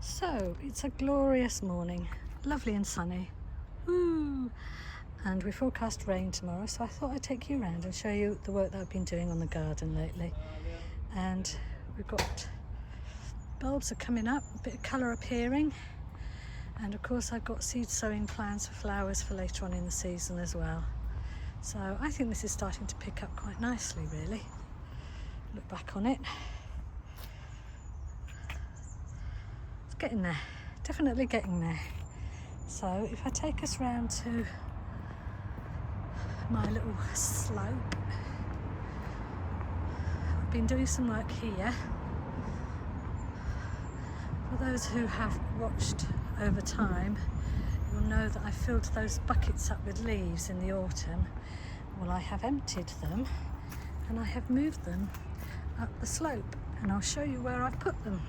So it's a glorious morning, lovely and sunny. Woo! And we forecast rain tomorrow, so I thought I'd take you around and show you the work that I've been doing on the garden lately. And we've got bulbs are coming up, a bit of colour appearing, and of course I've got seed sowing plans for flowers for later on in the season as well. So I think this is starting to pick up quite nicely, really. Look back on it. It's getting there, definitely getting there. So if I take us round to my little slope, I've been doing some work here. For those who have watched over time, you'll know that I filled those buckets up with leaves in the autumn. Well, I have emptied them and I have moved them up the slope, and I'll show you where I've put them.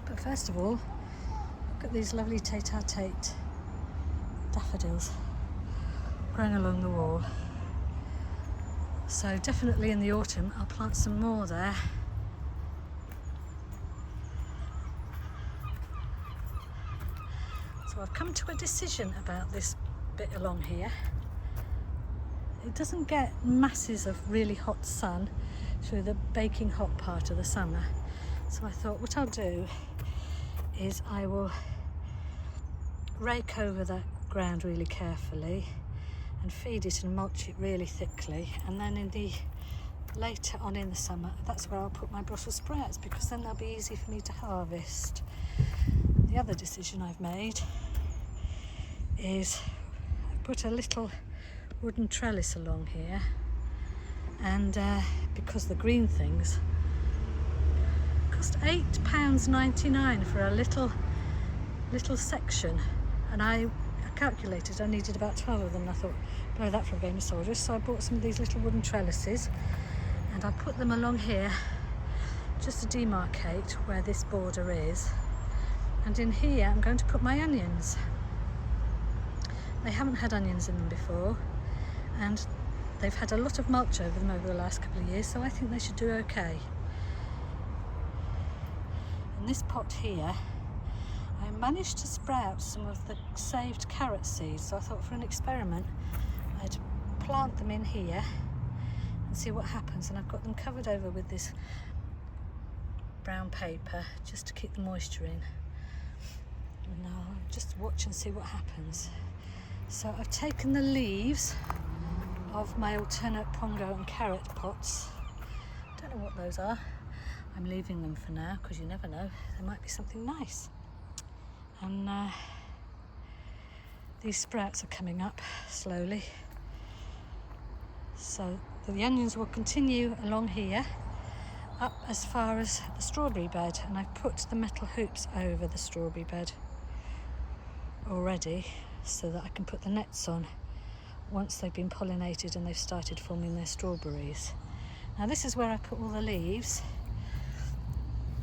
But first of all, look at these lovely tete-a-tete daffodils growing along the wall. So definitely in the autumn I'll plant some more there. So I've come to a decision about this bit along here. It doesn't get masses of really hot sun through the baking hot part of the summer. So I thought what I'll do is I will rake over the ground really carefully and feed it and mulch it really thickly, and then later on in the summer, that's where I'll put my Brussels sprouts, because then they'll be easy for me to harvest. The other decision I've made is I've put a little wooden trellis along here, and because the green things cost £8.99 for a little section, and I calculated I needed about 12 of them, and I thought, blow that for a game of soldiers. So I bought some of these little wooden trellises and I put them along here just to demarcate where this border is. And in here I'm going to put my onions. They haven't had onions in them before, and they've had a lot of mulch over them over the last couple of years, so I think they should do okay. In this pot here I managed to sprout some of the saved carrot seeds, so I thought for an experiment I'd plant them in here and see what happens. And I've got them covered over with this brown paper just to keep the moisture in. And now I'll just watch and see what happens. So I've taken the leaves of my alternate pongo and carrot pots. Don't know what those are. I'm leaving them for now because you never know, there might be something nice. And these sprouts are coming up slowly. So the onions will continue along here up as far as the strawberry bed, and I've put the metal hoops over the strawberry bed already so that I can put the nets on once they've been pollinated and they've started forming their strawberries. Now this is where I put all the leaves.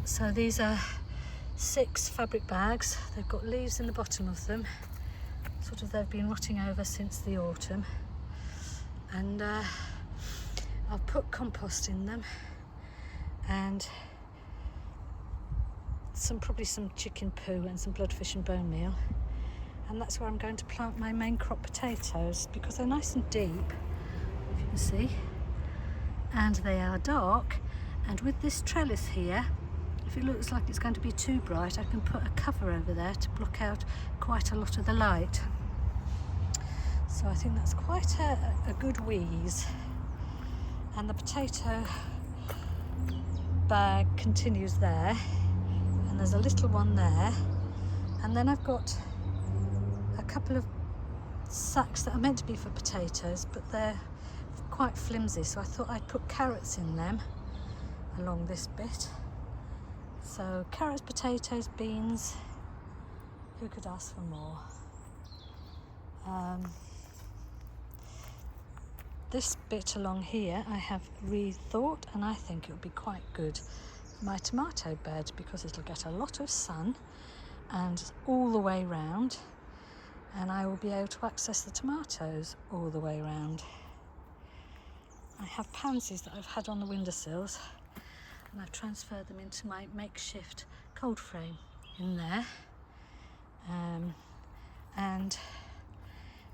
So these are 6 fabric bags. They've got leaves in the bottom of them. Sort of they've been rotting over since the autumn. And I'll put compost in them and probably some chicken poo and some bloodfish and bone meal. And that's where I'm going to plant my main crop potatoes, because they're nice and deep, if you can see, and they are dark. And with this trellis here, if it looks like it's going to be too bright, I can put a cover over there to block out quite a lot of the light. So I think that's quite a good wheeze. And the potato bag continues there, and there's a little one there, and then I've got a couple of sacks that are meant to be for potatoes, but they're quite flimsy, so I thought I'd put carrots in them along this bit. So carrots, potatoes, beans, who could ask for more? This bit along here I have rethought, and I think it would be quite good for my tomato bed, because it'll get a lot of sun and all the way round, and I will be able to access the tomatoes all the way round. I have pansies that I've had on the windowsills, and I've transferred them into my makeshift cold frame. in there. And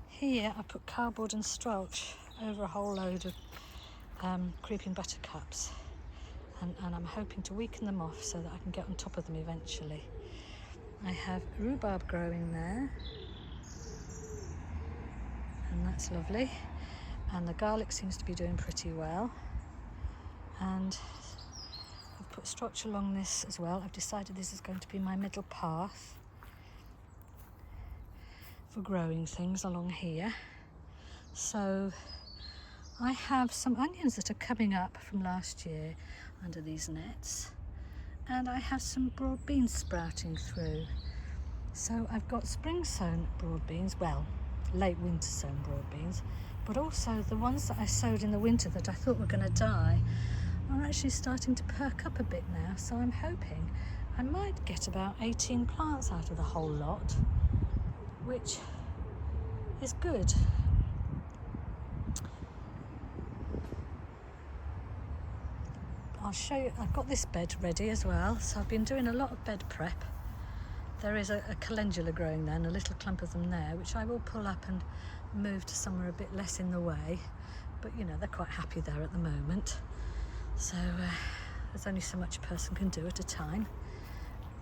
here I put cardboard and squelch over a whole load of creeping buttercups, and I'm hoping to weaken them off so that I can get on top of them eventually. I have rhubarb growing there, and that's lovely, and the garlic seems to be doing pretty well, and I've put squelch along this as well. I've decided this is going to be my middle path for growing things along here. So I have some onions that are coming up from last year under these nets, and I have some broad beans sprouting through. So I've got spring sown broad beans, well, late winter sown broad beans, but also the ones that I sowed in the winter that I thought were going to die are actually starting to perk up a bit now. So I'm hoping I might get about 18 plants out of the whole lot, which is good. I'll show you, I've got this bed ready as well, so I've been doing a lot of bed prep. There is a calendula growing there and a little clump of them there, which I will pull up and move to somewhere a bit less in the way, but you know, they're quite happy there at the moment. So there's only so much a person can do at a time.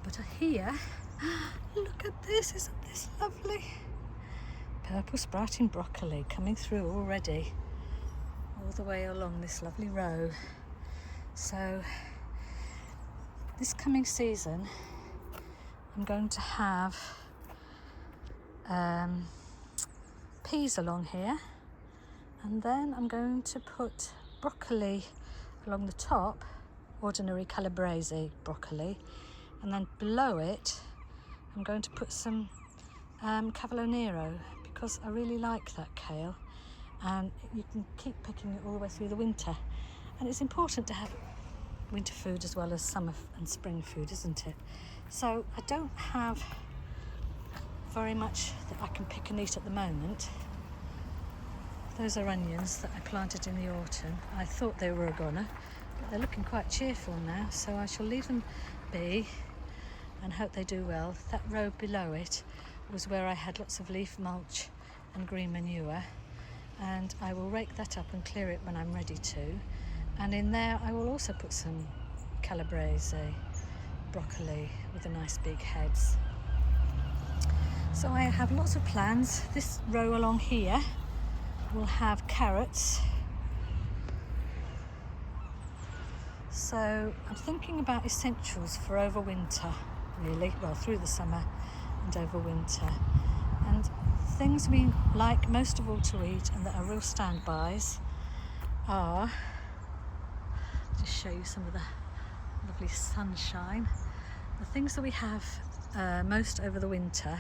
But here, look at this, isn't this lovely? Purple sprouting broccoli coming through already, all the way along this lovely row. So this coming season, I'm going to have peas along here, and then I'm going to put broccoli along the top, ordinary calabrese broccoli, and then below it I'm going to put some Cavolo Nero, because I really like that kale, and you can keep picking it all the way through the winter. And it's important to have winter food as well as summer and spring food, isn't it? So I don't have very much that I can pick and eat at the moment. Those are onions that I planted in the autumn. I thought they were a goner, but they're looking quite cheerful now, so I shall leave them be and hope they do well. That row below it was where I had lots of leaf mulch and green manure, and I will rake that up and clear it when I'm ready to. And in there I will also put some calabrese broccoli with the nice big heads. So I have lots of plans. This row along here will have carrots. So I'm thinking about essentials for over winter, really, well, through the summer and over winter. And things we like most of all to eat and that are real standbys are, just show you some of the lovely sunshine. The things that we have most over the winter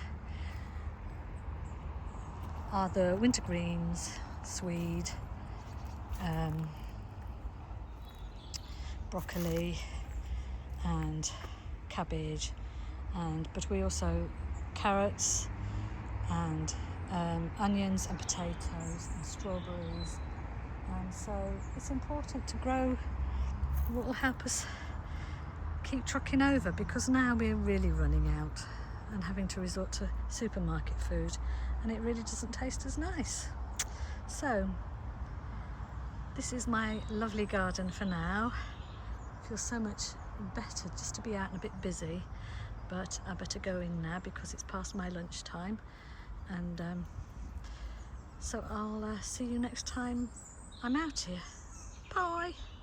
are the winter greens, swede, broccoli and cabbage, but we also carrots and onions and potatoes and strawberries, and so it's important to grow what will help us keep trucking over, because now we're really running out and having to resort to supermarket food, and it really doesn't taste as nice. So this is my lovely garden for now. It feels so much better just to be out and a bit busy, but I better go in now because it's past my lunchtime, and so I'll see you next time I'm out here. Bye.